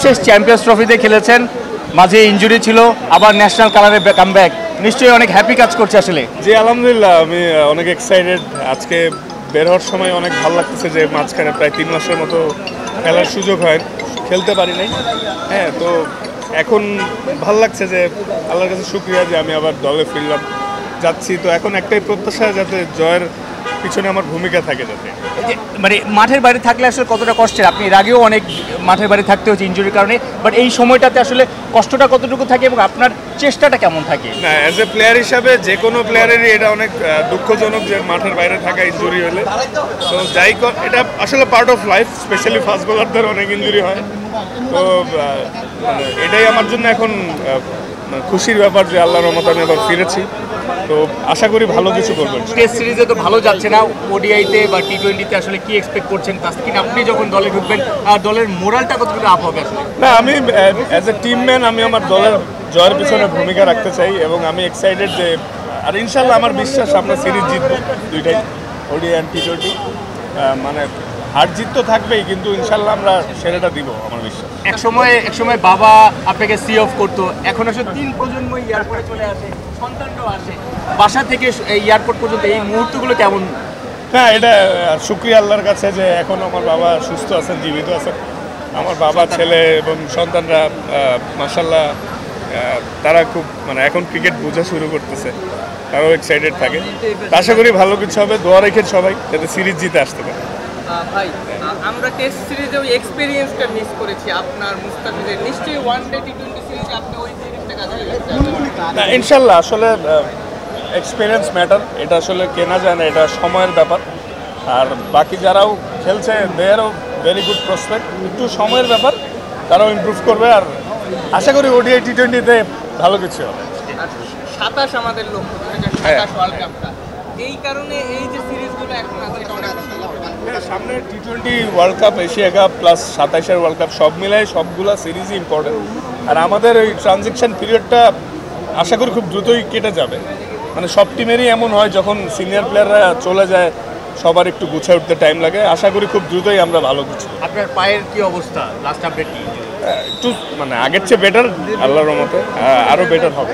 শেষ চ্যাম্পিয়ন্স ট্রফিতে খেলেছেন, মাঝে ইনজুরি ছিল, আবার ন্যাশনাল কালারে কামব্যাক, নিশ্চয়ই অনেক হ্যাপি কাজ করছে আসলে। জি আলহামদুলিল্লাহ, আমি অনেক এক্সাইটেড। আজকে বের হওয়ার সময় অনেক ভালো লাগতেছে যে মাঝখানে প্রায় 3 মাসের মতো খেলার সুযোগ হয়, খেলতে পারি নাই। হ্যাঁ, তো এখন ভাল লাগছে যে আল্লাহর কাছে শুকরিয়া যে আমি আবার দলে ফিরলাম, যাচ্ছি। তো এখন একটাই প্রত্যাশা যাতে জয়ের পিছনে আমার ভূমিকা থাকে যাতে। মানে মাঠের বাইরে থাকলে আসলে কতটা কষ্টের, আপনি এর আগেও অনেক মাঠের বাইরে থাকতে হচ্ছে ইনজুরির কারণে, বাট এই সময়টাতে আসলে কষ্টটা কতটুকু থাকে এবং আপনার চেষ্টাটা কেমন থাকে? না, অ্যাজ এ প্লেয়ার হিসাবে যে কোনো প্লেয়ারেরই এটা অনেক দুঃখজনক যে মাঠের বাইরে থাকা ইনজুরি হলে। তো যাই কর, এটা আসলে part of life, specially fast বোলারদের অনেক ইনজুরি হয়। তো মানে এটাই আমার জন্য এখন খুশির ব্যাপার যে আল্লাহর রহমতে আমি আবার ফিরেছি। তো আশা করি ভালো কিছু করবেন। টেস্ট সিরিজে তো ভালো যাচ্ছে না, ওডিআইতে বা টি-20তে আসলে কি এক্সপেক্ট করছেন তাসকিন? আপনি যখন দলে ঢুকবেন আর দলের মোরালটা কতটুকু আপ হবে আসলে? না, আমি অ্যাজ এ টিম ম্যান আমি আমার দলের জয়ের পিছনে ভূমিকা রাখতে চাই এবং আমি এক্সাইটেড যে, আর ইনশাল্লাহ আমার বিশ্বাস আমরা সিরিজ জিতবো দুইটাই, ওডিআই অ্যান্ড টি-20। মানে হার জিত তো থাকবেই, কিন্তু ইনশাল্লাহ আমরা সেরাটা দিব আমার বিশ্বাস। এক সময় বাবা আপনাকে সি অফ করতো, এখন আসলে 3 প্রজন্ম এয়ারপোর্টে চলে আসে, সন্তানরাও আসে, বাসা থেকে এয়ারপোর্ট পর্যন্ত এই মুহূর্তগুলো কেমন? না, এটা শুকরিয়া আল্লাহর কাছে যে এখন আমার বাবা সুস্থ আছেন, জীবিত আছেন। আমার বাবা, ছেলে এবং সন্তানরা মাশাআল্লাহ, তারা খুব মানে এখন ক্রিকেট বোঝা শুরু করতেছে, তারাও এক্সাইটেড থাকে। আশা করি ভালো কিছু হবে, দোয়া রেখে সবাই যাতে সিরিজ জিতে আসতে পারে। ভাই, আমরা টেস্ট সিরিজে ওই এক্সপেরিয়েন্সটা মিস করেছি আপনার মুস্তাফিজের, নিশ্চয়ই ওয়ান ডে টি-20 সিরিজে আপনি ওই সিরিজটা কাজে লাগাচ্ছেন। না, ইনশাল্লাহ আসলে এক্সপিরিয়েন্স ম্যাটার, এটা আসলে কেনা যায় না, এটা সময়ের ব্যাপার। আর বাকি যারাও খেলছে দে আরও ভেরি গুড প্রসপেক্ট, একটু সময়ের ব্যাপার, তারাও ইমপ্রুভ করবে। আর আশা করি ওডিআই টি-20তে ভালো কিছু হবে। 27 আমাদের লক্ষ্য, 2027 ওয়ার্ল্ড কাপটা, এই কারণে এই যে সিরিজগুলো এখন আছে এটা অনেক সামনে টি-20 world cup, Asia cup plus 27-এর ওয়ার্ল্ড কাপ, সব মিলাই সবগুলা সিরিজই ইম্পর্টেন্ট। আর আমাদের ওই ট্রানজিকশন পিরিয়ডটা আশা করি খুব দ্রুতই কেটে যাবে। মানে সব টিমেরই এমন হয়, যখন সিনিয়র প্লেয়াররা চলে যায় সবার একটু গুছিয়ে উঠতে টাইম লাগে। আশা করি খুব দ্রুতই আমরা ভালো কিছু। আপনার পায়ের কি অবস্থা, লাস্ট আপডেট কি? একটু মানে আগের চেয়ে বেটার, আল্লাহর রহমতে আরও বেটার হবে।